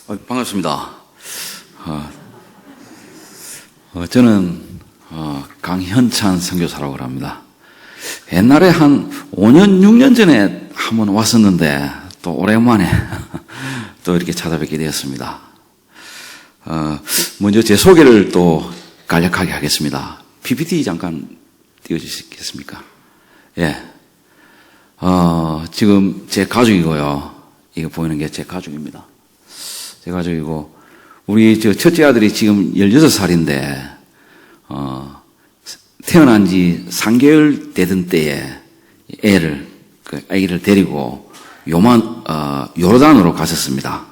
반갑습니다. 저는 강현찬 선교사라고 합니다. 옛날에 한 5년, 6년 전에 한번 왔었는데 또 오랜만에 또 이렇게 찾아뵙게 되었습니다. 먼저 제 소개를 또 간략하게 하겠습니다. PPT 잠깐 띄워주시겠습니까? 예. 지금 제 가족이고요. 이거 보이는 게 제 가족입니다. 제 가족이고, 우리 첫째 아들이 지금 16살인데, 태어난 지 3개월 되던 때에 아기를 데리고 요르단으로 갔었습니다.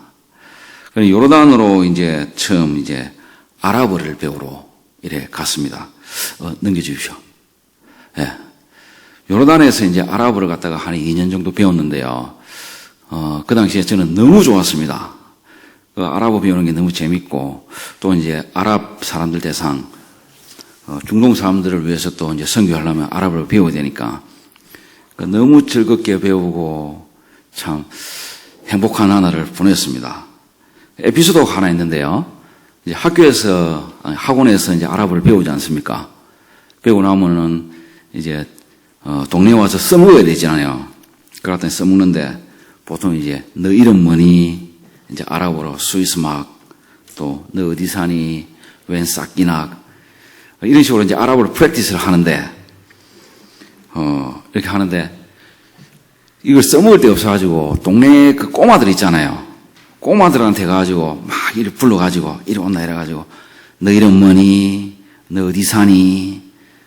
요르단으로 처음 아랍어를 배우러 이래 갔습니다. 넘겨주십시오. 예. 요르단에서 아랍어를 갖다가 한 2년 정도 배웠는데요. 그 당시에 저는 너무 좋았습니다. 아랍어 배우는 게 너무 재밌고, 또 아랍 사람들 대상, 중동 사람들을 위해서 또 선교하려면 아랍어를 배워야 되니까, 너무 즐겁게 배우고, 참, 행복한 하나를 보냈습니다. 에피소드가 하나 있는데요. 학원에서 아랍어를 배우지 않습니까? 배우고 나면은, 동네에 와서 써먹어야 되잖아요. 그랬더니 써먹는데, 보통 너 이름 뭐니? 아랍어로 스위스막, 또 너 어디 사니? 웬 싹기낙. 이런 식으로 아랍어로 프랙티스를 하는데, 이렇게 하는데, 이걸 써먹을 데 없어가지고, 동네 그 꼬마들 있잖아요. 꼬마들한테 가가지고, 막 이렇게 불러가지고, 이리 온다 이래가지고, 너 이름 뭐니? 너 어디 사니?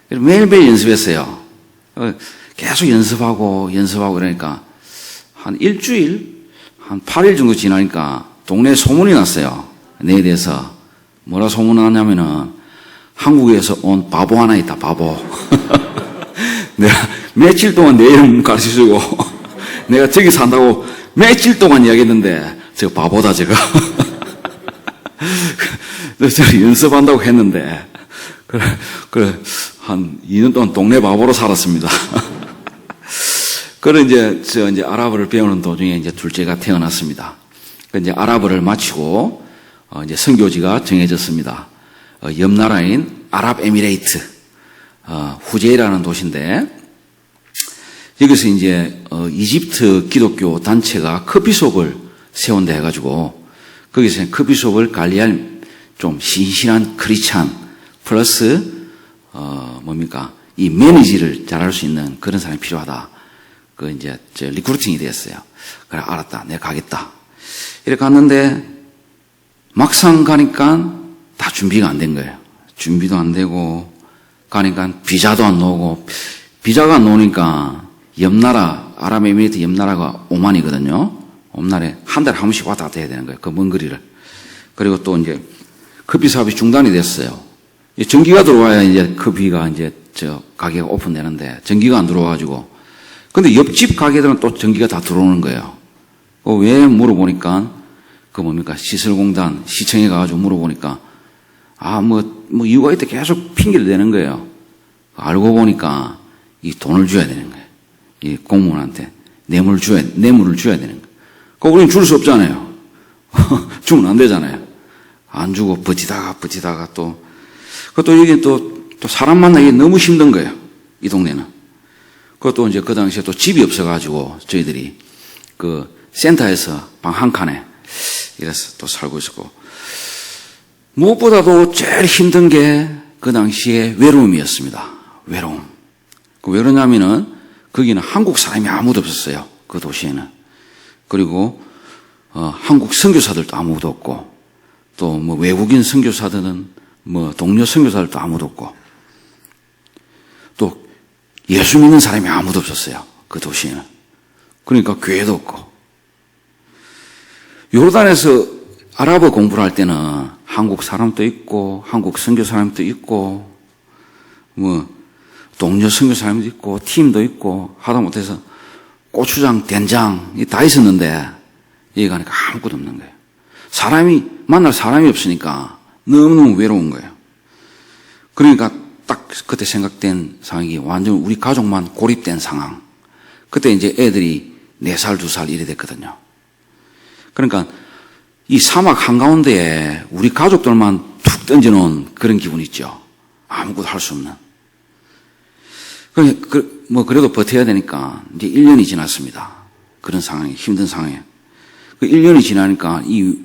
매일매일 연습했어요. 계속 연습하고 이러니까, 한 일주일, 한 8일 정도 지나니까 동네에 소문이 났어요. 내에 대해서. 뭐라 소문 났냐면은 한국에서 온 바보 하나 있다, 바보. 내가 며칠 동안 내 이름 가르쳐주고 내가 저기 산다고 며칠 동안 이야기했는데 저 바보다, 저거. 그래서 연습한다고 했는데 그래, 한 2년 동안 동네 바보로 살았습니다. 그래, 아랍어를 배우는 도중에 둘째가 태어났습니다. 아랍어를 마치고, 선교지가 정해졌습니다. 옆 나라인 아랍에미레이트, 후제이라는 도시인데, 여기서 이집트 기독교 단체가 커피숍을 세운다 해가지고, 거기서 커피숍을 관리할 좀 신실한 크리스찬, 플러스, 이 매니지를 잘할 수 있는 그런 사람이 필요하다. 리크루팅이 됐어요. 그래, 알았다. 내가 가겠다. 이렇게 갔는데, 막상 가니까 다 준비가 안 된 거예요. 준비도 안 되고, 가니까 비자도 안 나오고, 비자가 안 나오니까, 아랍에미리트 옆 나라가 오만이거든요. 오만에 한 달에 한 번씩 왔다 갔다 해야 되는 거예요. 그 먼 거리를. 그리고 또 커피 사업이 중단이 됐어요. 전기가 들어와야 커피가 가게가 오픈되는데, 전기가 안 들어와가지고, 근데 옆집 가게들은 또 전기가 다 들어오는 거예요. 왜 물어보니까, 시설공단, 시청에 가가지고 물어보니까, 이유가 있대 계속 핑계를 대는 거예요. 알고 보니까, 이 돈을 줘야 되는 거예요. 이 공무원한테. 뇌물을 줘야 되는 거예요. 우리는 줄 수 없잖아요. 주면 안 되잖아요. 안 주고 버티다가 그것도 여기 또 사람 만나기 너무 힘든 거예요. 이 동네는. 그것도 그 당시에 또 집이 없어가지고 저희들이 그 센터에서 방 한 칸에 이래서 또 살고 있었고, 무엇보다도 제일 힘든 게 그 당시에 외로움이었습니다. 외로움. 왜 그러냐면은 거기는 한국 사람이 아무도 없었어요. 그 도시에는. 그리고 한국 선교사들도 아무도 없고, 또 외국인 선교사들은 동료 선교사들도 아무도 없고, 또 예수 믿는 사람이 아무도 없었어요. 그 도시에는. 그러니까 교회도 없고. 요르단에서 아랍어 공부를 할 때는 한국 사람도 있고, 한국 선교 사람도 있고, 동료 선교 사람도 있고, 팀도 있고, 하다 못해서 고추장, 된장, 다 있었는데, 여기 가니까 아무것도 없는 거예요. 만날 사람이 없으니까 너무너무 외로운 거예요. 그러니까 딱 그때 생각된 상황이 완전 우리 가족만 고립된 상황. 그때 애들이 4살, 2살 이래 됐거든요. 그러니까 이 사막 한가운데에 우리 가족들만 툭 던져놓은 그런 기분 있죠. 아무것도 할 수 없는. 그래도 버텨야 되니까 이제 1년이 지났습니다. 그런 상황에, 힘든 상황에. 그 1년이 지나니까 이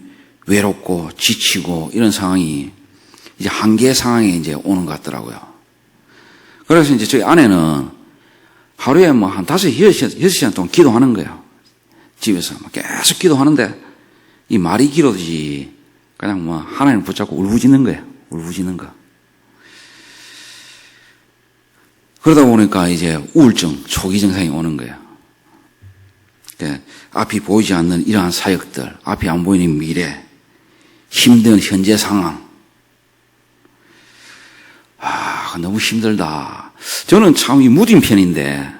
외롭고 지치고 이런 상황이 이제 한계 상황에 이제 오는 것 같더라고요. 그래서 이제 저희 아내는 하루에 뭐 한 5시간 동안 기도하는 거예요. 집에서 계속 기도하는데 이 말이 길어지지 그냥 뭐 하나님 붙잡고 울부짖는 거예요. 울부짖는 거. 그러다 보니까 이제 우울증, 초기 증상이 오는 거예요. 앞이 보이지 않는 이러한 사역들, 앞이 안 보이는 미래, 힘든 현재 상황. 너무 힘들다. 저는 참 이 무딘 편인데,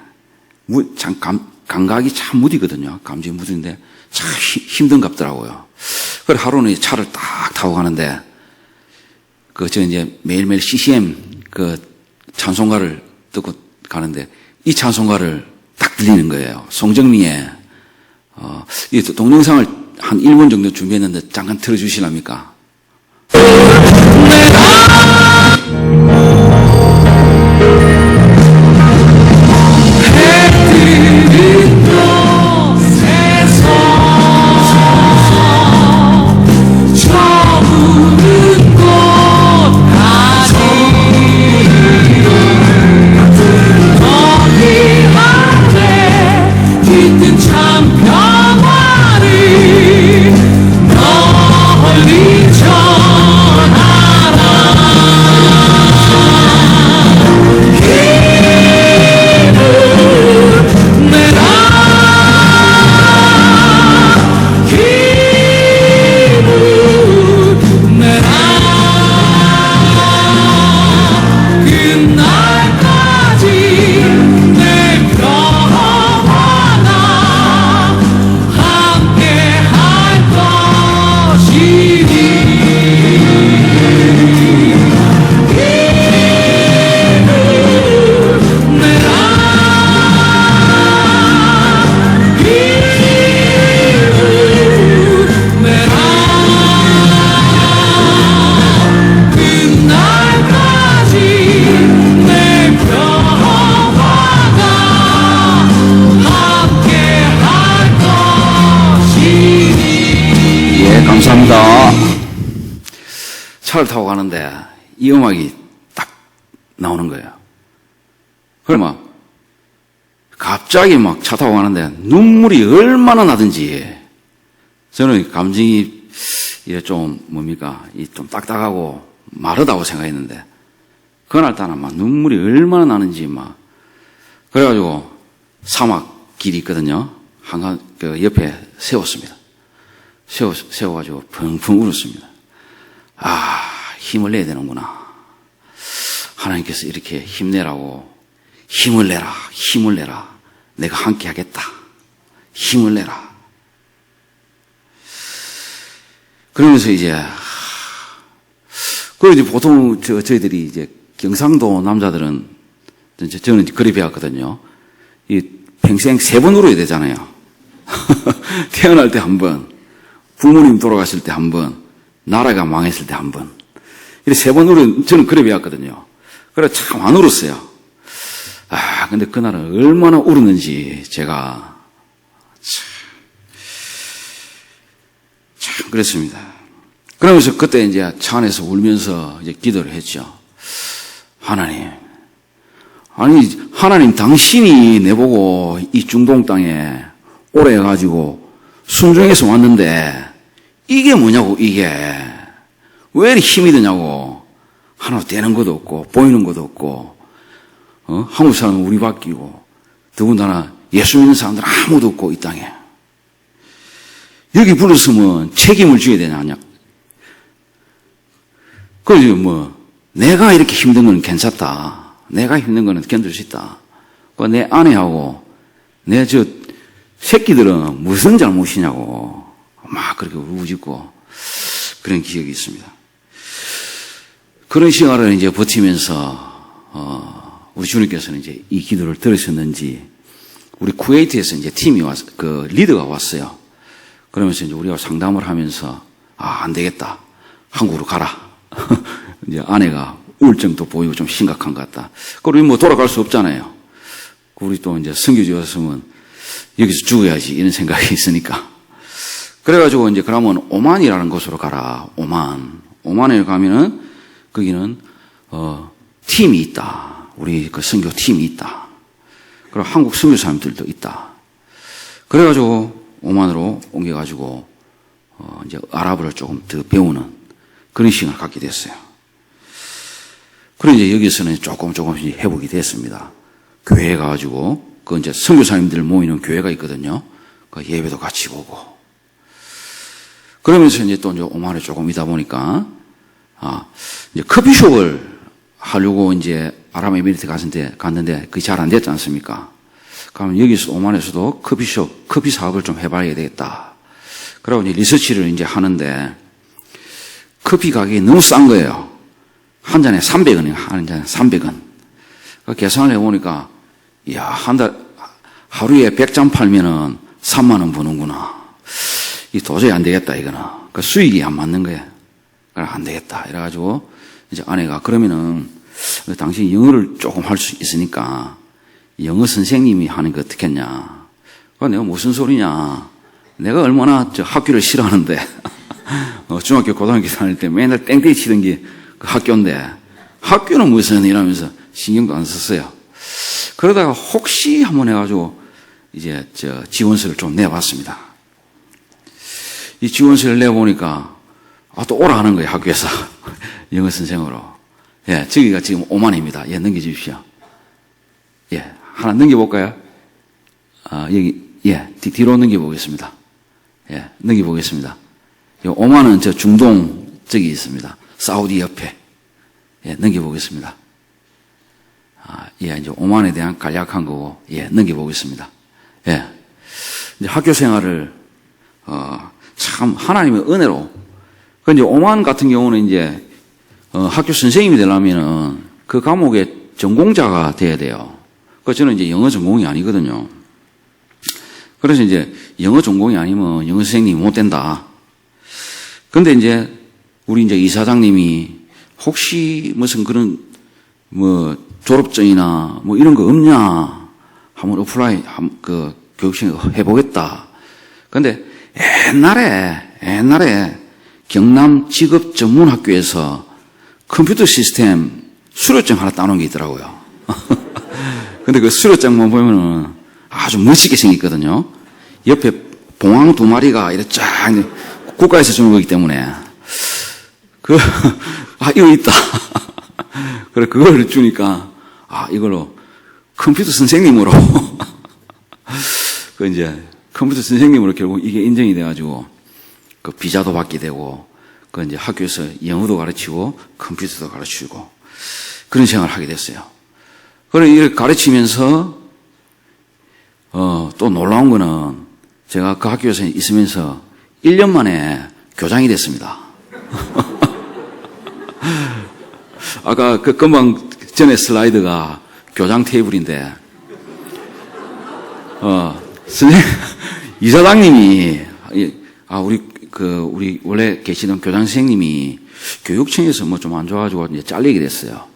참 감각이 참 무디거든요. 감정이 무딘데, 참 힘든갑더라고요. 그래서 하루는 차를 딱 타고 가는데, 저 이제 매일매일 CCM 찬송가를 듣고 가는데, 이 찬송가를 딱 들리는 거예요. 송정미의, 이 동영상을 한 1분 정도 준비했는데, 잠깐 틀어주시랍니까? 감사합니다. 차를 타고 가는데 이 음악이 딱 나오는 거예요. 그러면 갑자기 막 차 타고 가는데 눈물이 얼마나 나든지 저는 감정이 좀 좀 딱딱하고 마르다고 생각했는데 그날따라 막 눈물이 얼마나 나는지 그래가지고 사막 길이 있거든요. 옆에 세웠습니다. 세워가지고 펑펑 울었습니다. 힘을 내야 되는구나. 하나님께서 이렇게 힘내라고 힘을 내라. 내가 함께 하겠다. 힘을 내라. 그러면서 보통 저희들이 이제 경상도 남자들은 저는 그리 배웠거든요. 평생 3번 울어야 되잖아요. 태어날 때 한 번, 부모님 돌아가실 때 한 번, 나라가 망했을 때 한 번. 이렇게 3번 저는 그래 배웠거든요. 그래 참 안 울었어요. 근데 그날은 얼마나 울었는지 제가 참 그랬습니다. 그러면서 그때 이제 차 안에서 울면서 이제 기도를 했죠. 하나님 당신이 내보고 이 중동 땅에 오래 해가지고 순종해서 왔는데 이게 뭐냐고 이게 왜 이렇게 힘이 드냐고 하나 되는 것도 없고 보이는 것도 없고 한국 사람은 우리 바뀌고 더군다나 예수 믿는 사람들 아무도 없고 이 땅에 여기 불렀으면 책임을 져야 되냐. 그래서 내가 이렇게 힘든 건 괜찮다. 내가 힘든 거는 견딜 수 있다. 내 아내하고 내 새끼들은 무슨 잘못이냐고 막 그렇게 울부짖고 그런 기억이 있습니다. 그런 시간을 이제 버티면서 우리 주님께서는 이제 이 기도를 들으셨는지 우리 쿠웨이트에서 이제 팀이 리더가 왔어요. 그러면서 이제 우리가 상담을 하면서 안 되겠다. 한국으로 가라. 이제 아내가 우울증도 보이고 좀 심각한 것 같다. 그리고 뭐 돌아갈 수 없잖아요. 우리 또 이제 선교지였으면 여기서 죽어야지 이런 생각이 있으니까. 그래가지고 이제 그러면 오만이라는 곳으로 가라. 오만에 가면은 거기는 팀이 있다. 우리 그 선교 팀이 있다. 그리고 한국 선교사님들도 있다. 그래가지고 오만으로 옮겨가지고 이제 아랍어를 조금 더 배우는 그런 시간을 갖게 됐어요. 그리고 이제 여기서는 조금씩 회복이 됐습니다. 교회에 가가지고 그 이제 선교사님들 모이는 교회가 있거든요. 그 예배도 같이 보고. 그러면서 이제 또 이제 오만에 조금 있다 보니까 이제 커피숍을 하려고 이제 아랍에미리트 갔는데 그게 잘 안 됐지 않습니까? 그러면 여기서 오만에서도 커피 사업을 좀 해봐야 되겠다. 그러고 이제 리서치를 이제 하는데 커피 가격이 너무 싼 거예요. 한 잔에 300원이에요. 한 잔에 300원. 그 계산을 해보니까, 이야, 하루에 100잔 팔면은 3만원 버는구나. 이 도저히 안 되겠다, 이거는. 그 수익이 안 맞는 거예요. 그래, 안 되겠다. 이래가지고, 이제 아내가, 그러면은, 당신 영어를 조금 할 수 있으니까, 영어 선생님이 하는 거 어떻겠냐. 내가 무슨 소리냐. 내가 얼마나 학교를 싫어하는데, 중학교, 고등학교 다닐 때 맨날 땡땡이 치던 게 그 학교인데, 학교는 무슨 이러면서 신경도 안 썼어요. 그러다가 혹시 한번 해가지고, 이제 지원서를 좀 내봤습니다. 이 지원서를 내보니까, 또 오라 하는 거예요, 학교에서. 영어 선생으로. 예, 저기가 지금 오만입니다. 예, 넘겨주십시오. 예, 하나 넘겨볼까요? 여기, 예, 뒤로 넘겨보겠습니다. 예, 넘겨보겠습니다. 오만은 중동 저기 있습니다. 사우디 옆에. 예, 넘겨보겠습니다. 예, 이제 오만에 대한 간략한 거고, 예, 넘겨보겠습니다. 예. 이제 학교 생활을, 참, 하나님의 은혜로. 그 이제 오만 같은 경우는 이제, 학교 선생님이 되려면은 그 과목의 전공자가 돼야 돼요. 그 저는 이제 영어 전공이 아니거든요. 그래서 이제 영어 전공이 아니면 영어 선생님이 못 된다. 근데 이제 우리 이제 이사장님이 혹시 무슨 그런 뭐 졸업증이나 뭐 이런 거 없냐 한번 어플라이 그 교육시에 해보겠다. 근데 옛날에 경남 직업전문학교에서 컴퓨터 시스템 수료증 하나 따놓은 게 있더라고요. 근데 그 수료증만 보면은 아주 멋지게 생겼거든요. 옆에 봉황 2마리가 이렇게 쫙 국가에서 주는 거기 때문에 이거 있다. 그래 그걸 주니까 이걸로 컴퓨터 선생님으로 그 이제 컴퓨터 선생님으로 결국 이게 인정이 돼가지고 그 비자도 받게 되고 그 이제 학교에서 영어도 가르치고 컴퓨터도 가르치고 그런 생활을 하게 됐어요. 그래 이렇게 가르치면서 또 놀라운 거는 제가 그 학교에서 있으면서 1년 만에 교장이 됐습니다. 아까 그 금방 전에 슬라이드가 교장 테이블인데 선생님 이사장님이 우리 원래 계시던 교장 선생님이 교육청에서 뭐 좀 안 좋아가지고 이제 잘리게 됐어요.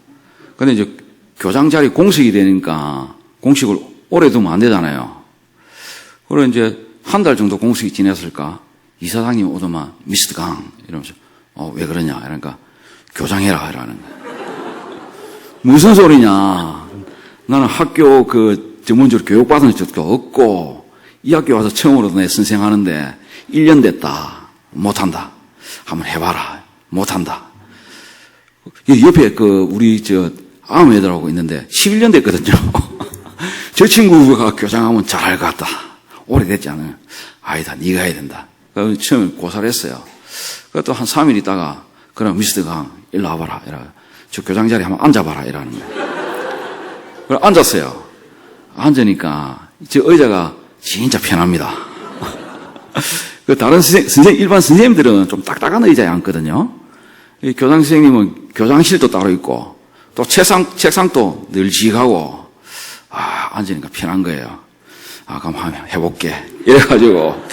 근데 이제 교장 자리 공식이 되니까 공식을 오래 두면 안 되잖아요. 그래 이제 한 달 정도 공식이 지났을까? 이사장님 오더만 미스터 강 이러면서 왜 그러냐 이러니까 교장해라 이러는 거야. 무슨 소리냐? 나는 학교 그 전문적으로 교육받은 적도 없고 이 학교 와서 처음으로 내 선생하는데 1년 됐다. 못한다. 한번 해봐라. 못한다. 옆에 우리 아무 애들하고 있는데 11년 됐거든요. 저 친구가 교장하면 잘할 것 같다. 오래됐지 않아요. 아니다. 네가 해야 된다. 그래서 처음에 고사를 했어요. 그래도 한 3일 있다가 그럼 미스터 강 일로 와봐라. 저 교장 자리에 한번 앉아봐라. 이러는 거예요. 그래 앉았어요. 앉으니까 저 의자가 진짜 편합니다. 그 다른 일반 선생님들은 좀 딱딱한 의자에 앉거든요. 이 교장 선생님은 교장실도 따로 있고 또 책상도 널찍하고 앉으니까 편한 거예요. 그럼 한번 해볼게. 이래가지고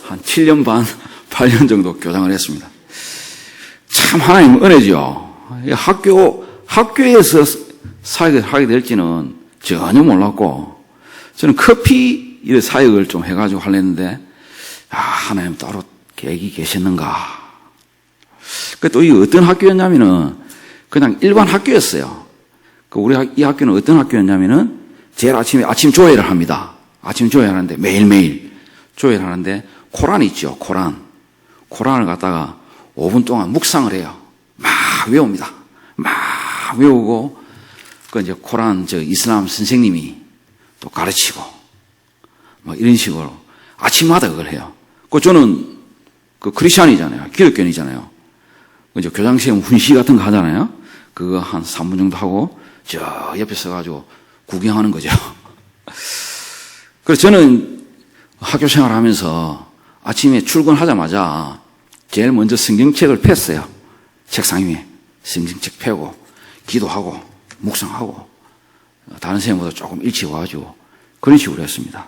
한 7년 반, 8년 정도 교장을 했습니다. 참 하나님 은혜죠. 학교에서 사역을 하게 될지는 전혀 몰랐고, 저는 커피 사역을 좀 해가지고 하려는데, 하나님 따로 계획이 계셨는가. 또 이 어떤 학교였냐면은, 그냥 일반 학교였어요. 우리 이 학교는 어떤 학교였냐면은, 제일 아침 조회를 합니다. 아침 조회를 하는데, 매일매일 조회를 하는데, 코란 있죠, 코란. 코란을 갖다가 5분 동안 묵상을 해요. 막 외웁니다. 막 외우고, 이제 코란 이슬람 선생님이 또 가르치고, 뭐 이런 식으로 아침마다 그걸 해요. 저는 크리스찬이잖아요. 기독교인이잖아요. 이제 교장시험 훈시 같은 거 하잖아요. 그거 한 3분 정도 하고, 저 옆에 서가지고 구경하는 거죠. 그래서 저는 학교 생활 하면서 아침에 출근하자마자 제일 먼저 성경책을 폈어요. 책상 위에 성경책 펴고 기도하고 묵상하고 다른 선생님보다 조금 일찍 와가지고 그런 식으로 했습니다.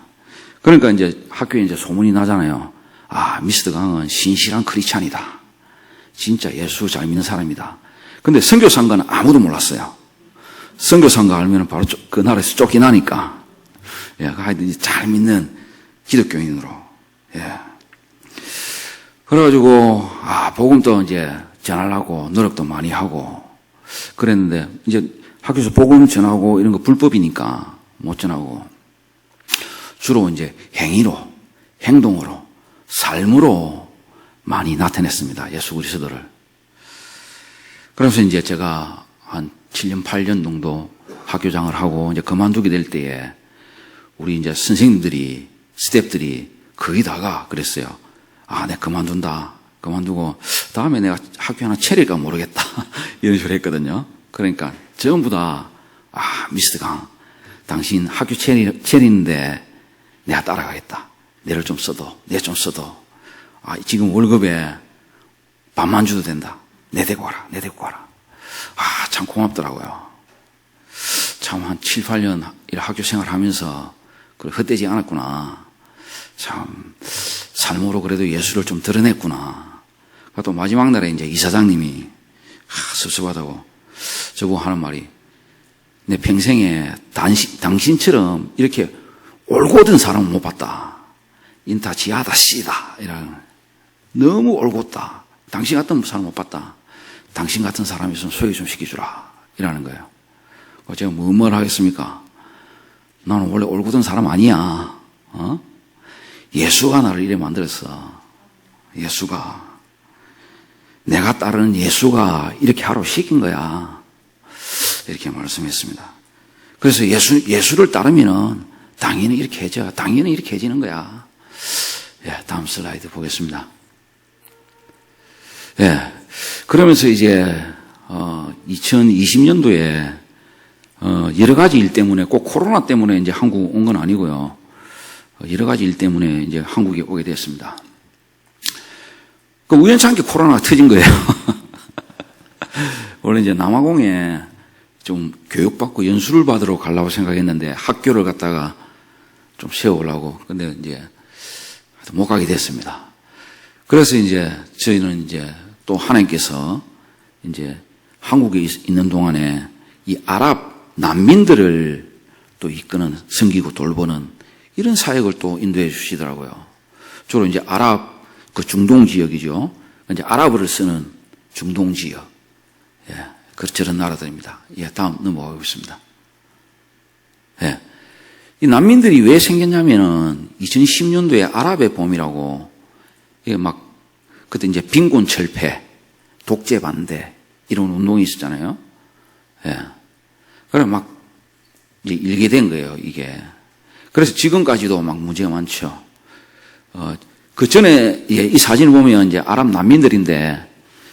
그러니까 이제 학교에 이제 소문이 나잖아요. 미스터 강은 신실한 크리스찬이다. 진짜 예수 잘 믿는 사람이다. 근데 선교사인가는 아무도 몰랐어요. 선교사인가 알면 바로 그 나라에서 쫓겨나니까. 하여튼 잘 믿는 기독교인으로. 그래가지고, 복음도 이제 전하려고 노력도 많이 하고 그랬는데, 이제 학교에서 복음 전하고 이런 거 불법이니까 못 전하고, 주로 이제 행위로, 행동으로, 삶으로 많이 나타냈습니다. 예수 그리스도를. 그래서 이제 제가 한 7년, 8년 정도 학교장을 하고 이제 그만두게 될 때에 우리 이제 선생님들이, 스태프들이 거기다가 그랬어요. 내가 그만둔다. 그만두고 다음에 내가 학교 하나 차릴까 모르겠다. 이런 식으로 했거든요. 그러니까 전부 다, 미스터 강, 당신 학교 차리는데 내가 따라가겠다. 내를 좀 써도, 내 좀 써도. 지금 월급에 반만 줘도 된다. 내 데리고 와라, 내 데리고 와라. 참 고맙더라고요. 참 한 7, 8년 학교 생활 하면서 헛되지 않았구나. 참 삶으로 그래도 예수를 좀 드러냈구나. 또 마지막 날에 이제 이사장님이 섭섭하다고 저보고 하는 말이, 내 평생에 당신처럼 이렇게 올곧은 사람은 못 봤다. 인타 지하다 씨다. 이런, 너무 올곧다. 당신 같은 사람 못 봤다. 당신 같은 사람이 있으면 소개 좀 시켜주라. 이라는 거예요. 제가 뭘 하겠습니까? 나는 원래 올곧은 사람 아니야. 예수가 나를 이래 만들었어. 예수가. 내가 따르는 예수가 이렇게 하라고 시킨 거야. 이렇게 말씀했습니다. 그래서 예수를 따르면은 당연히 이렇게 해져. 당연히 이렇게 해지는 거야. 다음 슬라이드 보겠습니다. 그러면서 이제 2020년도에 여러 가지 일 때문에, 꼭 코로나 때문에 이제 한국 온 건 아니고요. 여러 가지 일 때문에 이제 한국에 오게 됐습니다. 우연찮게 코로나가 터진 거예요. 원래 이제 남아공에 좀 교육받고 연수를 받으러 가려고 생각했는데 학교를 갖다가 좀 세워보려고. 근데 이제 못 가게 됐습니다. 그래서 이제 저희는 이제 또 하나님께서 이제 한국에 있는 동안에 이 아랍 난민들을 또 이끄는, 섬기고 돌보는 이런 사역을 또 인도해 주시더라고요. 주로 이제 아랍 중동 지역이죠. 이제 아랍어를 쓰는 중동 지역. 저런 나라들입니다. 다음 넘어가겠습니다. 이 난민들이 왜 생겼냐면은 2010년도에 아랍의 봄이라고, 이게 그때 이제 빈곤 철폐, 독재 반대 이런 운동이 있었잖아요. 그래 이제 일게 된 거예요, 이게. 그래서 지금까지도 문제가 많죠. 그 전에 이 사진을 보면 이제 아랍 난민들인데,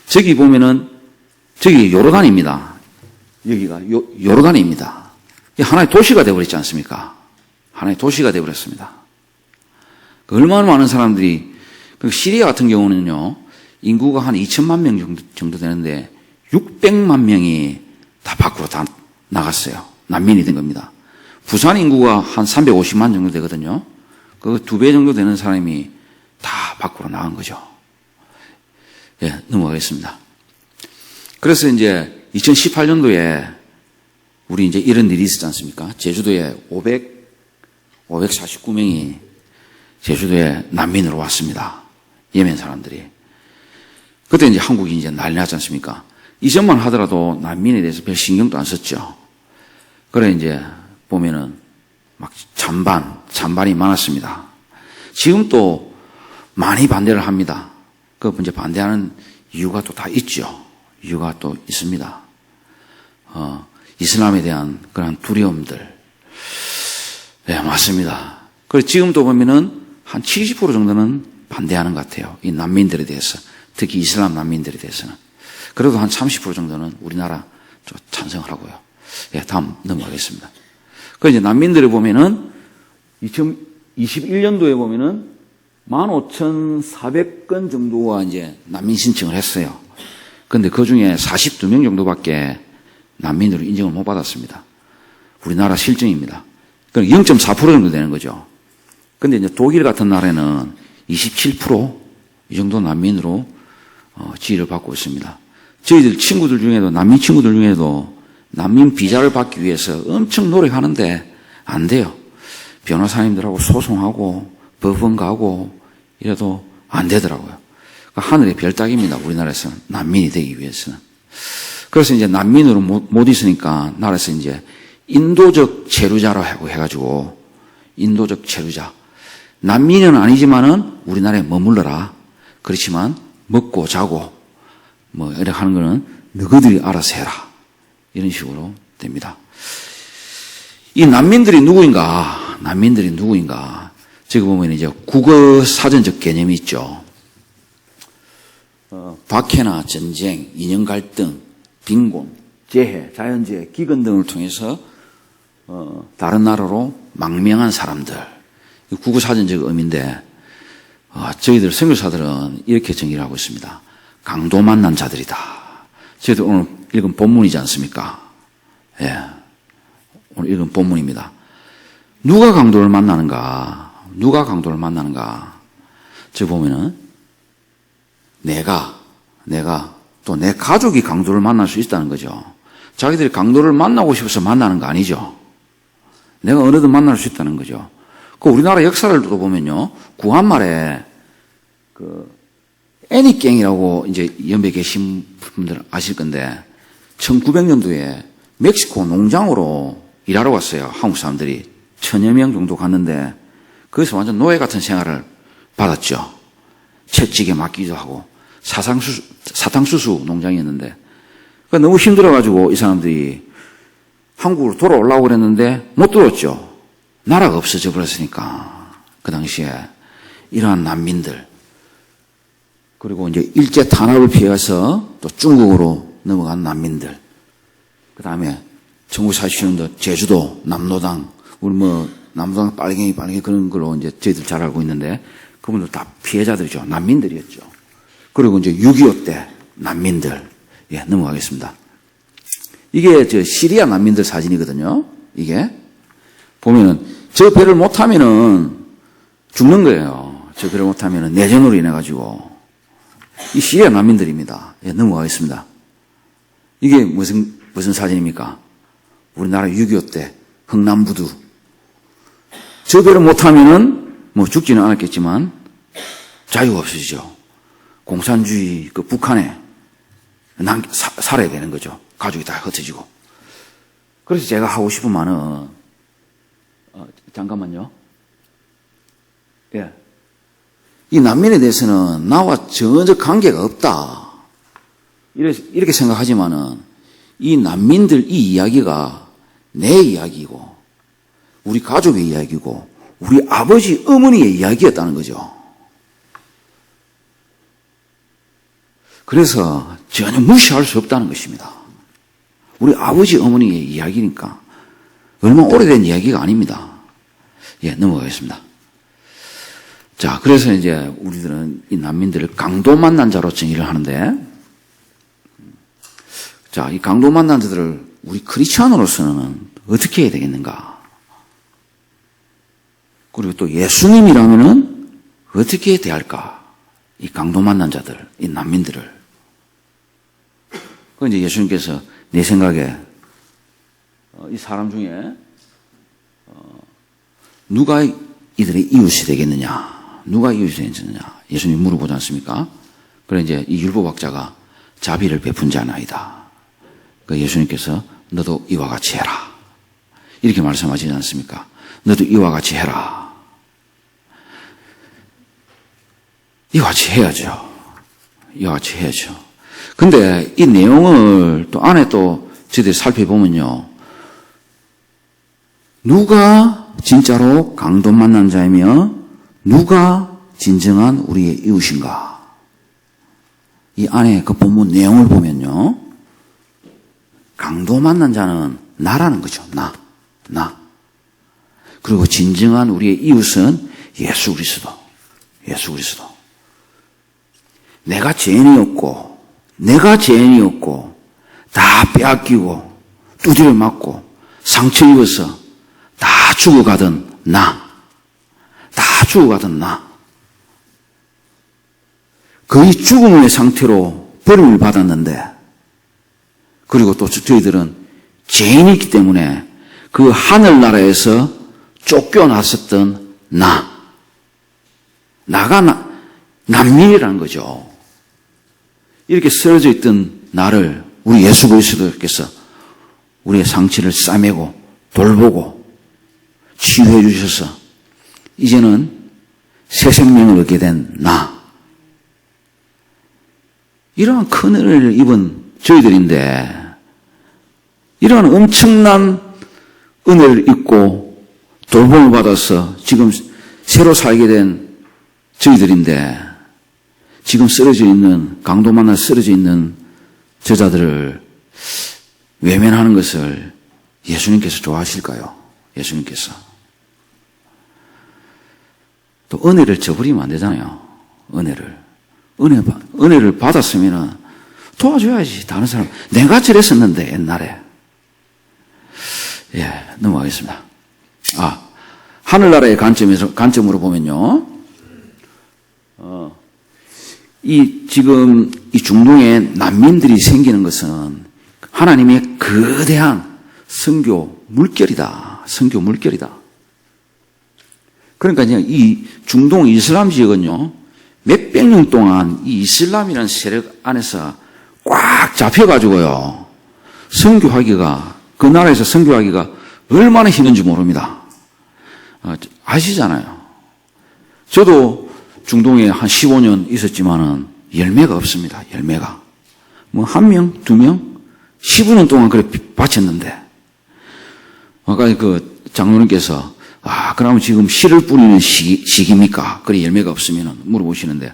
저기 보면은 저기 요르단입니다. 여기가 요르단입니다. 하나의 도시가 되어버렸지 않습니까? 하나의 도시가 되어버렸습니다. 얼마나 많은 사람들이, 시리아 같은 경우는요, 인구가 한 2천만 명 정도 되는데 600만 명이 다 밖으로 다 나갔어요. 난민이 된 겁니다. 부산 인구가 한 350만 정도 되거든요. 그 2배 정도 되는 사람이 다 밖으로 나간 거죠. 넘어가겠습니다. 그래서 이제 2018년도에 우리 이제 이런 일이 있었지 않습니까? 제주도에 549명이 제주도에 난민으로 왔습니다. 예멘 사람들이. 그때 이제 한국이 이제 난리 났지 않습니까? 이전만 하더라도 난민에 대해서 별 신경도 안 썼죠. 그래 이제 보면은 막 찬반이 많았습니다. 지금 또 많이 반대를 합니다. 그 이제 반대하는 이유가 또 다 있죠. 이유가 또 있습니다. 이슬람에 대한 그런 두려움들. 네, 맞습니다. 그래서 지금도 보면은 한 70% 정도는 반대하는 것 같아요. 이 난민들에 대해서. 특히 이슬람 난민들에 대해서는. 그래도 한 30% 정도는 우리나라 좀 찬성을 하고요. 예, 다음 넘어가겠습니다. 그 이제 난민들을 보면은 2021년도에 보면은 15,400건 정도가 이제 난민 신청을 했어요. 그런데 그 중에 42명 정도밖에 난민으로 인정을 못 받았습니다. 우리나라 실정입니다. 그럼 0.4% 정도 되는 거죠. 근데 이제 독일 같은 나라에는 27%이 정도 난민으로 지위를 받고 있습니다. 저희들 친구들 중에도, 난민 친구들 중에도 난민 비자를 받기 위해서 엄청 노력하는데 안 돼요. 변호사님들하고 소송하고 법원 가고 이래도 안 되더라고요. 하늘의 별따기입니다. 우리나라에서는 난민이 되기 위해서는. 그래서 이제 난민으로 못 있으니까 나라에서 이제 인도적 체류자라고 해가지고 인도적 체류자. 난민은 아니지만은 우리나라에 머물러라. 그렇지만 먹고 자고 뭐 이렇게 하는 거는 너희들이 알아서 해라. 이런 식으로 됩니다. 이 난민들이 누구인가? 저기 보면 이제 국어 사전적 개념이 있죠. 박해나 전쟁, 인연 갈등, 빈곤, 재해, 자연재해, 기근 등을 통해서 다른 나라로 망명한 사람들. 국어 사전적 의미인데 저희들 선교사들은 이렇게 정의를 하고 있습니다. 강도 만난 자들이다. 저희들 오늘 읽은 본문이지 않습니까? 예, 오늘 읽은 본문입니다. 누가 강도를 만나는가? 저기 보면은 내가 또 내 가족이 강도를 만날 수 있다는 거죠. 자기들이 강도를 만나고 싶어서 만나는 거 아니죠. 내가 어느든 만날 수 있다는 거죠. 그 우리나라 역사를 또 보면요, 구한말에 애니갱이라고 이제 연배 계신 분들 아실 건데 1900년도에 멕시코 농장으로 일하러 왔어요. 한국 사람들이 1000여 명 정도 갔는데 거기서 완전 노예 같은 생활을 받았죠. 채찍에 맞기도 하고 사탕수수 농장이었는데 너무 힘들어가지고 이 사람들이 한국으로 돌아오려고 그랬는데 못 들어왔죠. 나라가 없어져 버렸으니까. 그 당시에 이러한 난민들, 그리고 이제 일제 탄압을 피해서 또 중국으로 넘어간 난민들, 그 다음에 1947년도 제주도 남로당, 우리 남로당 빨갱이 그런 걸로 이제 저희들 잘 알고 있는데 그분들 다 피해자들이죠. 난민들이었죠. 그리고 이제 6.25 때 난민들. 예, 넘어가겠습니다. 이게 시리아 난민들 사진이거든요. 이게 보면은 저 배를 못하면은 죽는 거예요. 저 배를 못하면은 내전으로 인해 가지고 이 시리아 난민들입니다. 예, 넘어가겠습니다. 이게 무슨 사진입니까? 우리나라 6.25 때 흥남부두. 저 배를 못하면은 뭐 죽지는 않았겠지만 자유가 없어지죠. 공산주의 그 북한에 살아야 되는 거죠. 가족이 다 흩어지고. 그래서 제가 하고 싶은 말은 잠깐만요. 예. 이 난민에 대해서는 나와 전혀 관계가 없다. 이렇게 생각하지만은 이 난민들 이 이야기가 내 이야기고 우리 가족의 이야기고 우리 아버지 어머니의 이야기였다는 거죠. 그래서 전혀 무시할 수 없다는 것입니다. 우리 아버지 어머니의 이야기니까 얼마 오래된 이야기가 아닙니다. 예, 넘어가겠습니다. 자, 그래서 이제 우리들은 이 난민들을 강도 만난 자로 정의를 하는데, 자, 이 강도 만난 자들을 우리 크리스천으로서는 어떻게 해야 되겠는가? 그리고 또 예수님이라면은 어떻게 대할까? 이 강도 만난 자들, 이 난민들을. 그 이제 예수님께서 내 생각에 이 사람 중에 누가 이들의 이웃이 되겠느냐? 누가 이웃이 되겠느냐? 예수님 물어보지 않습니까? 그래 이제 이 율법학자가 자비를 베푼 자나이다. 그 예수님께서 너도 이와 같이 해라. 이렇게 말씀하시지 않습니까? 너도 이와 같이 해라. 이와 같이 해야죠. 이와 같이 해야죠. 근데 이 내용을 또 안에 또 저희들이 살펴보면요. 누가 진짜로 강도 만난 자이며 누가 진정한 우리의 이웃인가? 이 안에 그 본문 내용을 보면요. 강도 만난 자는 나라는 거죠. 나. 그리고 진정한 우리의 이웃은 예수 그리스도. 내가 죄인이었고 다 빼앗기고 두드려 맞고 상처 입어서 다 죽어가던 나. 거의 죽음의 상태로 버림을 받았는데 그리고 또 저희들은 죄인이기 때문에 그 하늘나라에서 쫓겨났었던 나가 난민이라는 거죠. 이렇게 쓰러져 있던 나를 우리 예수 그리스도께서 우리의 상처를 싸매고 돌보고 치유해 주셔서 이제는 새 생명을 얻게 된 나. 이러한 큰 은혜를 입은 저희들인데 이러한 엄청난 은혜를 입고 돌봄을 받아서 지금 새로 살게 된 저희들인데 지금 강도 만나 쓰러져 있는 저자들을 외면하는 것을 예수님께서 좋아하실까요? 예수님께서. 또 은혜를 저버리면 안 되잖아요. 은혜를 받았으면 도와줘야지. 다른 사람. 내가 저랬었는데 옛날에. 넘어가겠습니다. 하늘나라의 관점으로 보면요. 지금 이 중동에 난민들이 생기는 것은 하나님의 거대한 선교 물결이다. 그러니까 이 중동 이슬람 지역은요, 몇백 년 동안 이 이슬람이라는 세력 안에서 꽉 잡혀가지고요, 그 나라에서 선교하기가 얼마나 힘든지 모릅니다. 아시잖아요. 저도 중동에 한 15년 있었지만은 열매가 없습니다. 열매가. 한 명, 두 명, 15년 동안 그래 바쳤는데, 아까 그 장로님께서 그러면 지금 씨를 뿌리는 시기입니까? 그래 열매가 없으면 물어보시는데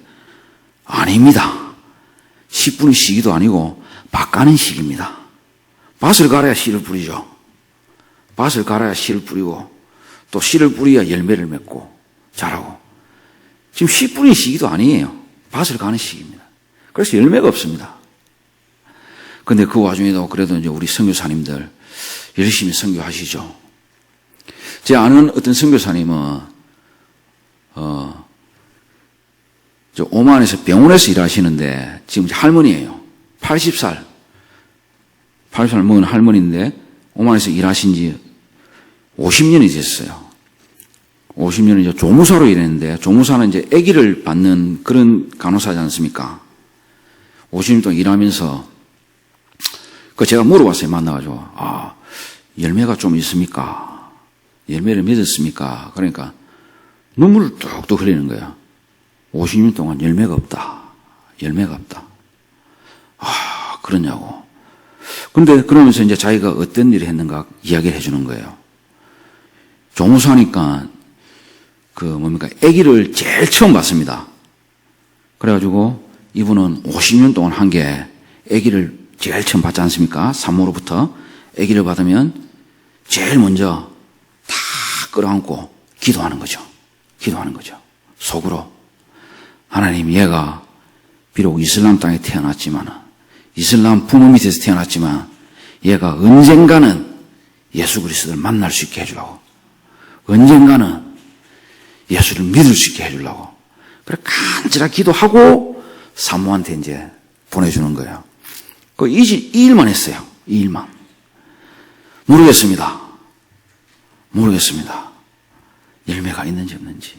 아닙니다. 씨 뿌리는 시기도 아니고 밭 가는 시기입니다. 밭을 갈아야 씨를 뿌리죠. 밭을 갈아야 씨를 뿌리고 또 씨를 뿌려야 열매를 맺고 자라고. 지금 씨 뿌리는 시기도 아니에요. 밭을 가는 시기입니다. 그래서 열매가 없습니다. 근데 그 와중에도 그래도 이제 우리 선교사님들 열심히 선교하시죠. 제 아는 어떤 선교사님은 저 오만에서 병원에서 일하시는데 지금 할머니예요. 80살 먹은 할머니인데 오만에서 일하신 지 50년이 됐어요. 50년은 이제 조무사로 일했는데 조무사는 이제 아기를 받는 그런 간호사지 않습니까? 50년 동안 일하면서 제가 물어봤어요. 만나가지고 열매가 좀 있습니까? 열매를 맺었습니까? 그러니까 눈물을 뚝뚝 흘리는 거예요. 50년 동안 열매가 없다. 그러냐고. 근데 그러면서 이제 자기가 어떤 일을 했는가 이야기를 해주는 거예요. 조무사니까 아기를 제일 처음 봤습니다. 그래가지고 이분은 50년 동안 한 게 아기를 제일 처음 봤지 않습니까? 산모로부터 아기를 받으면 제일 먼저 다 끌어안고 기도하는 거죠. 속으로. 하나님, 얘가 비록 이슬람 땅에 태어났지만, 이슬람 부모 밑에서 태어났지만, 얘가 언젠가는 예수 그리스도를 만날 수 있게 해주려고. 언젠가는 예수를 믿을 수 있게 해주려고. 그래, 간절하게 기도하고 산모한테 이제 보내주는 거예요. 이 일만 했어요. 이 일만. 모르겠습니다. 열매가 있는지 없는지.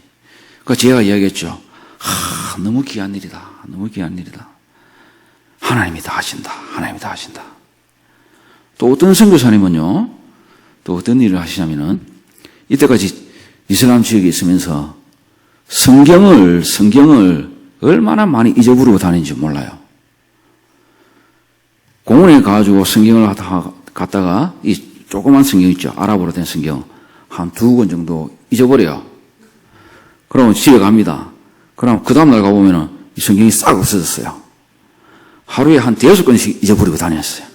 제가 이야기했죠. 너무 귀한 일이다. 너무 귀한 일이다. 하나님이 다 하신다. 하나님이 다 하신다. 또 어떤 선교사님은요, 또 어떤 일을 하시냐면은, 이때까지 이슬람 지역에 있으면서 성경을 얼마나 많이 잊어버리고 다니는지 몰라요. 공원에 가가지고 성경을 갖다가 이 조그만 성경 있죠. 아랍어로 된 성경 한 2권 정도 잊어버려요. 그러면 집에 갑니다. 그럼 그 다음날 가보면은 이 성경이 싹 없어졌어요. 하루에 한 5권씩 잊어버리고 다녔어요.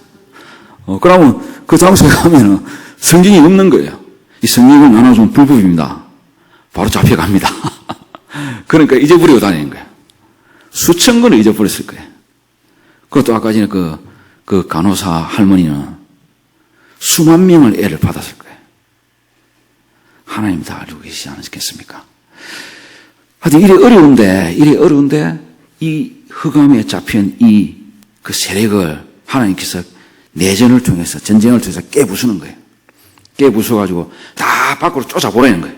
그러면 그 다음 주에 가면은 성경이 없는 거예요. 이 성경을 나눠주면 불법입니다. 바로 잡혀갑니다. 그러니까 잊어버리고 다니는 거예요. 수천 권을 잊어버렸을 거예요. 그것도 아까 전에 그 간호사 할머니는 수만 명을 애를 받았을 거예요. 하나님 다 알고 계시지 않겠습니까? 하여튼 일이 어려운데 이 흑암에 잡힌 그 세력을 하나님께서 내전을 통해서, 전쟁을 통해서 깨부수는 거예요. 깨부숴가지고 다 밖으로 쫓아보내는 거예요.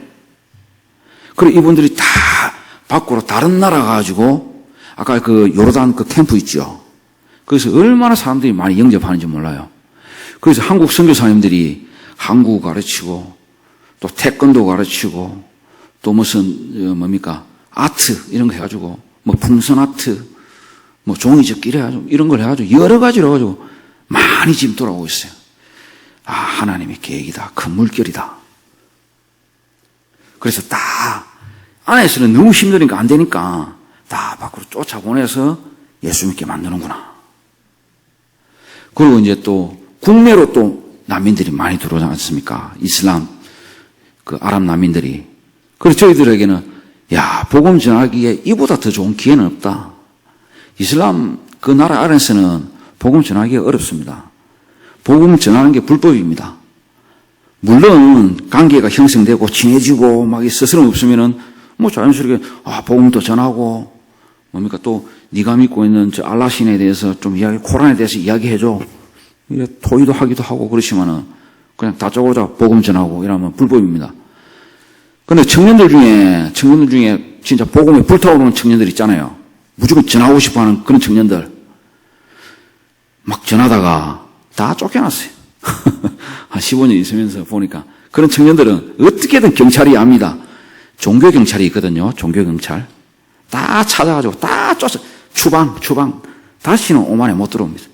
그리고 이분들이 다 밖으로 다른 나라 가가지고 아까 그 요르단 그 캠프 있죠. 그래서 얼마나 사람들이 많이 영접하는지 몰라요. 그래서 한국 선교사님들이 한국 가르치고 또 태권도 가르치고 또 무슨 뭡니까 아트 이런 거 해가지고 뭐 풍선 아트 뭐 종이접기 이런 걸 해가지고 여러 가지로 해가지고 많이 지금 돌아오고 있어요. 하나님의 계획이다. 큰 물결이다. 그래서 다 안에서는 너무 힘드니까 안 되니까 다 밖으로 쫓아보내서 예수 믿게 만드는구나. 그리고 이제 또 국내로 또 난민들이 많이 들어오지 않습니까? 이슬람 그 아랍 난민들이. 그래서 저희들에게는 복음 전하기에 이보다 더 좋은 기회는 없다. 이슬람 그 나라 안에서는 복음 전하기가 어렵습니다. 복음 전하는 게 불법입니다. 물론 관계가 형성되고 친해지고 막 스스럼 없으면은 뭐 자연스럽게 복음도 전하고 뭡니까 또 네가 믿고 있는 저 알라 신에 대해서 좀 코란에 대해서 이야기해줘. 이래 토의도 하기도 하고 그러시면은 그냥 다짜고짜 복음 전하고 이러면 불법입니다. 근데 청년들 중에 진짜 복음에 불타오르는 청년들 있잖아요. 무조건 전하고 싶어 하는 그런 청년들. 막 전하다가 다 쫓겨났어요. 한 15년 있으면서 보니까 그런 청년들은 어떻게든 경찰이 압니다. 종교경찰이 있거든요. 종교경찰. 다 찾아가지고 다 쫓아. 추방. 다시는 오만에 못 들어옵니다.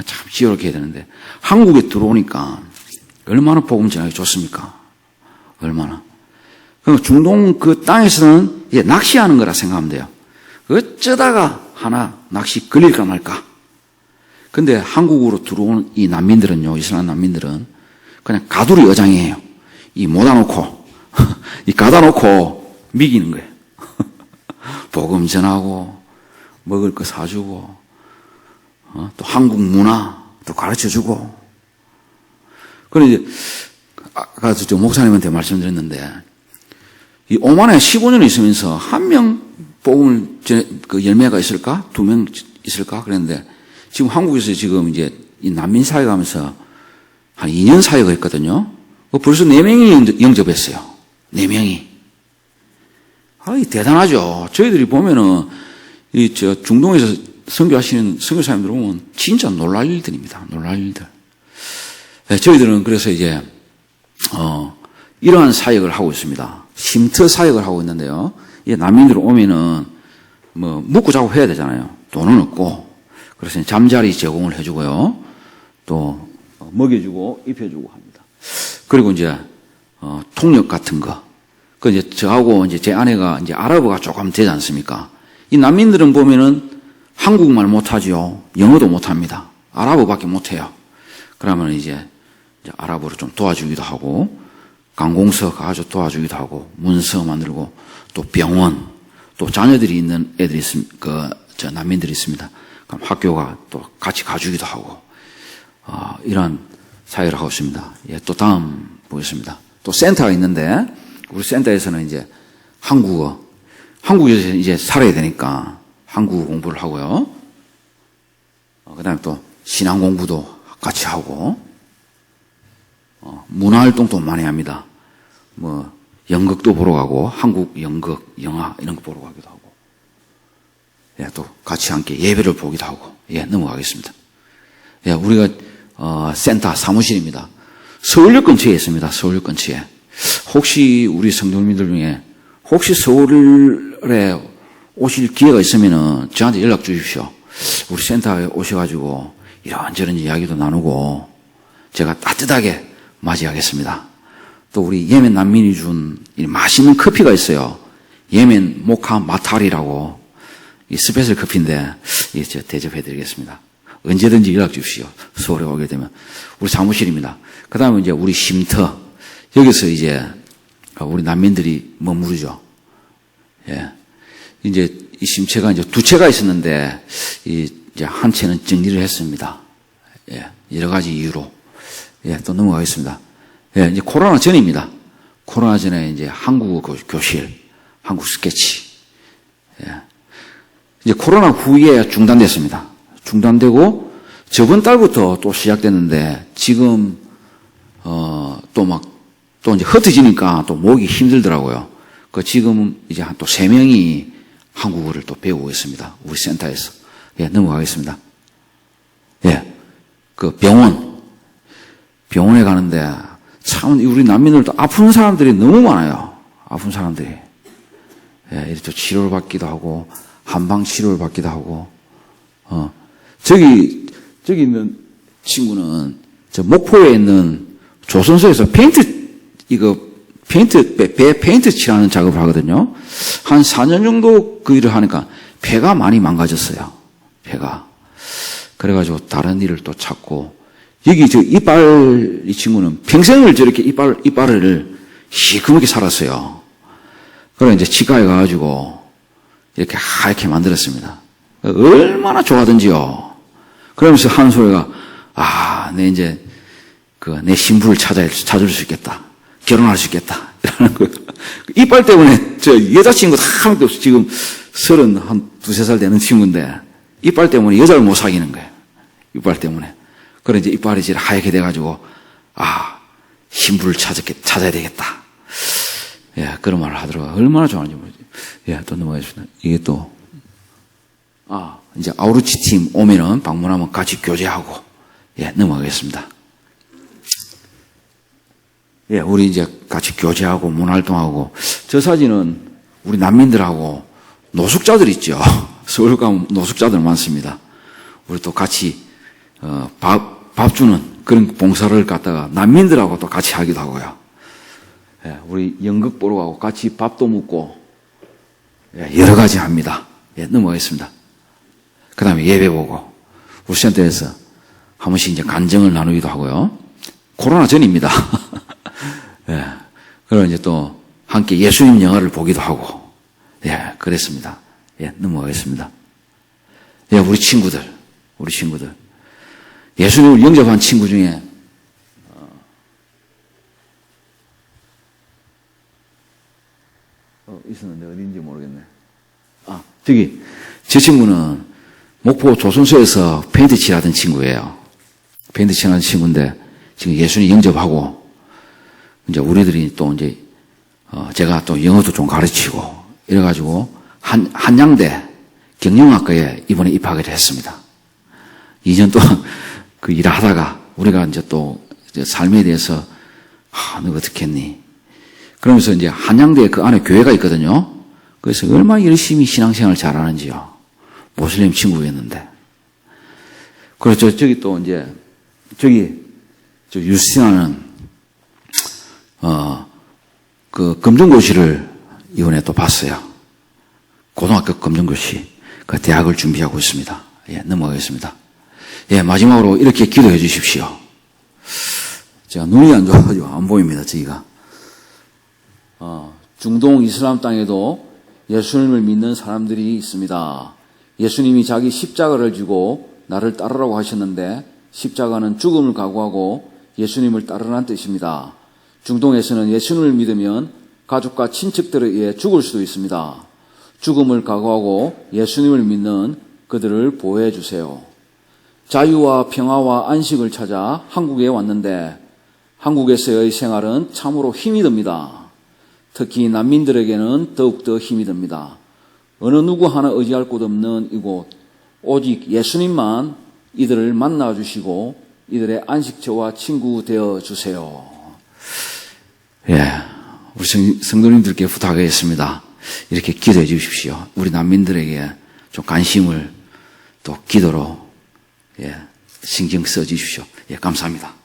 참 지혜롭게 해야 되는데 한국에 들어오니까 얼마나 복음 전하기 좋습니까? 얼마나. 그럼 중동 그 땅에서는 이제 낚시하는 거라 생각하면 돼요. 어쩌다가 하나 낚시 걸릴까 말까. 근데 한국으로 들어온 이 난민들은요, 이슬람 난민들은 그냥 가두리 어장이에요. 이 모아놓고, 이 가다놓고 미기는 거예요. 복음 전하고, 먹을 거 사주고, 또 한국 문화 또 가르쳐주고. 그래 이제, 아까 저 목사님한테 말씀드렸는데, 이 오만에 15년 있으면서 한 명 복음을 그 열매가 있을까? 2명 있을까? 그랬는데, 지금 한국에서 지금 이제 이 난민 사회가 하면서 한 2년 사회가 했거든요. 벌써 4명이 영접했어요. 4명이. 대단하죠. 저희들이 보면은 중동에서 선교하시는 선교사님들 보면 진짜 놀랄 일들입니다. 놀랄 일들. 네, 저희들은 그래서 이제 이러한 사역을 하고 있습니다. 쉼터 사역을 하고 있는데요. 이 난민들 오면은 뭐 묵고 자고 해야 되잖아요. 돈은 없고. 그래서 잠자리 제공을 해주고요. 또 먹여주고 입혀주고 합니다. 그리고 이제 통역 같은 거. 그 이제 저하고 이제 제 아내가 이제 아랍어가 조금 되지 않습니까? 이 난민들은 보면은 한국말 못하죠. 영어도 못합니다. 아랍어밖에 못해요. 그러면 이제 아랍어로 좀 도와주기도 하고 관공서 가서 도와주기도 하고 문서 만들고 또 병원 또 자녀들이 있는 애들이 있습니다. 저 난민들이 있습니다. 그럼 학교가 또 같이 가주기도 하고 이런 사회를 하고 있습니다. 예, 또 다음 보겠습니다. 또 센터가 있는데 우리 센터에서는 이제 한국에서 이제 살아야 되니까 한국어 공부를 하고요. 그 다음에 또 신앙 공부도 같이 하고, 문화활동도 많이 합니다. 뭐, 연극도 보러 가고, 한국 연극, 영화, 이런 거 보러 가기도 하고, 예, 또 같이 함께 예배를 보기도 하고, 예, 넘어가겠습니다. 예, 우리가, 센터 사무실입니다. 서울역 근처에 있습니다. 서울역 근처에. 혹시 우리 성도님들 중에, 혹시 서울에 오실 기회가 있으면은 저한테 연락 주십시오. 우리 센터에 오셔가지고 이런저런 이야기도 나누고 제가 따뜻하게 맞이하겠습니다. 또 우리 예멘 난민이 준 맛있는 커피가 있어요. 예멘 모카 마탈이라고 이 스페셜 커피인데 제가 대접해드리겠습니다. 언제든지 연락 주십시오. 서울에 오게 되면. 우리 사무실입니다. 그 다음에 이제 우리 쉼터. 여기서 이제 우리 난민들이 머무르죠. 예. 이제 이 쉼터가 이제 두 채가 있었는데 이제 한 채는 정리를 했습니다. 예. 여러 가지 이유로. 예. 또 넘어가겠습니다. 예. 이제 코로나 전입니다. 코로나 전에 이제 한국어 교실, 한국 스케치. 예. 이제 코로나 후에 중단됐습니다. 중단되고 저번 달부터 또 시작됐는데 지금 또 이제 흩어지니까 또 모으기 힘들더라고요. 지금 이제 또 3명이 한국어를 또 배우고 있습니다. 우리 센터에서. 예, 넘어가겠습니다. 예. 병원에 가는데 참 우리 난민들도 아픈 사람들이 너무 많아요. 아픈 사람들이. 예, 이렇게 치료를 받기도 하고 한방 치료를 받기도 하고 저기 있는 친구는 저 목포에 있는 조선소에서 배 페인트 칠하는 작업을 하거든요. 한 4년 정도 그 일을 하니까 폐가 많이 망가졌어요. 폐가. 그래가지고 다른 일을 또 찾고, 여기 이 친구는 평생을 저렇게 이빨을 시커멓게 살았어요. 그래 이제 치과에 가가지고 이렇게 하얗게 만들었습니다. 얼마나 좋아하던지요. 그러면서 하는 소리가, 내 신부를 찾을 수 있겠다. 결혼할 수 있겠다. 이러는 거예요. 이빨 때문에, 여자친구 하나도 지금 32~33살 되는 친구인데, 이빨 때문에 여자를 못 사귀는 거예요. 이빨 때문에. 그래, 이제 이빨이 제일 하얗게 돼가지고, 신부를 찾아야 되겠다. 예, 그런 말을 하더라고요. 얼마나 좋아하는지 모르지. 예, 또 넘어가겠습니다. 이게 또, 이제 아우루치 팀 오면은 방문하면 같이 교제하고, 예, 넘어가겠습니다. 예, 우리 이제 같이 교제하고 문활동하고, 저 사진은 우리 난민들하고 노숙자들 있죠. 서울 가면 노숙자들 많습니다. 우리 또 같이, 밥 주는 그런 봉사를 갖다가 난민들하고 또 같이 하기도 하고요. 예, 우리 연극 보러 가고 같이 밥도 먹고, 예, 여러 가지 합니다. 예, 넘어가겠습니다. 그 다음에 예배 보고, 우리 센터에서 한 번씩 이제 간증을 나누기도 하고요. 코로나 전입니다. 예. 그리고 이제 또 함께 예수님 영화를 보기도 하고, 예, 그랬습니다. 예, 넘어가겠습니다. 예, 우리 친구들. 예수님을 영접한 친구 중에, 있었는데 어딘지 모르겠네. 저 친구는 목포 조선소에서 페인트 칠하던 친구예요. 페인트 칠하는 친구인데, 지금 예수님 영접하고, 이제 우리들이 또 이제, 제가 또 영어도 좀 가르치고, 이래가지고, 한양대 경영학과에 이번에 입학을 했습니다. 2년 동안 그 일을 하다가, 우리가 이제 또, 삶에 대해서, 너 어떻게 했니? 그러면서 이제 한양대 그 안에 교회가 있거든요. 그래서 얼마나 열심히 신앙생활을 잘하는지요. 모슬림 친구였는데. 그래서 저기 또 이제, 저 유스티나는 그 검정고시를 이번에 또 봤어요. 고등학교 검정고시. 그 대학을 준비하고 있습니다. 예, 넘어가겠습니다. 예, 마지막으로 이렇게 기도해 주십시오. 제가 눈이 안 좋아가지고 안 보입니다, 저희가. 중동 이슬람 땅에도 예수님을 믿는 사람들이 있습니다. 예수님이 자기 십자가를 지고 나를 따르라고 하셨는데 십자가는 죽음을 각오하고 예수님을 따르라는 뜻입니다. 중동에서는 예수님을 믿으면 가족과 친척들에 의해 죽을 수도 있습니다. 죽음을 각오하고 예수님을 믿는 그들을 보호해 주세요. 자유와 평화와 안식을 찾아 한국에 왔는데 한국에서의 생활은 참으로 힘이 듭니다. 특히 난민들에게는 더욱더 힘이 듭니다. 어느 누구 하나 의지할 곳 없는 이곳, 오직 예수님만 이들을 만나주시고 이들의 안식처와 친구 되어 주세요. 예, 우리 성도님들께 부탁하겠습니다. 이렇게 기도해 주십시오. 우리 난민들에게 좀 관심을 또 기도로 신경 써 주십시오. 예, 감사합니다.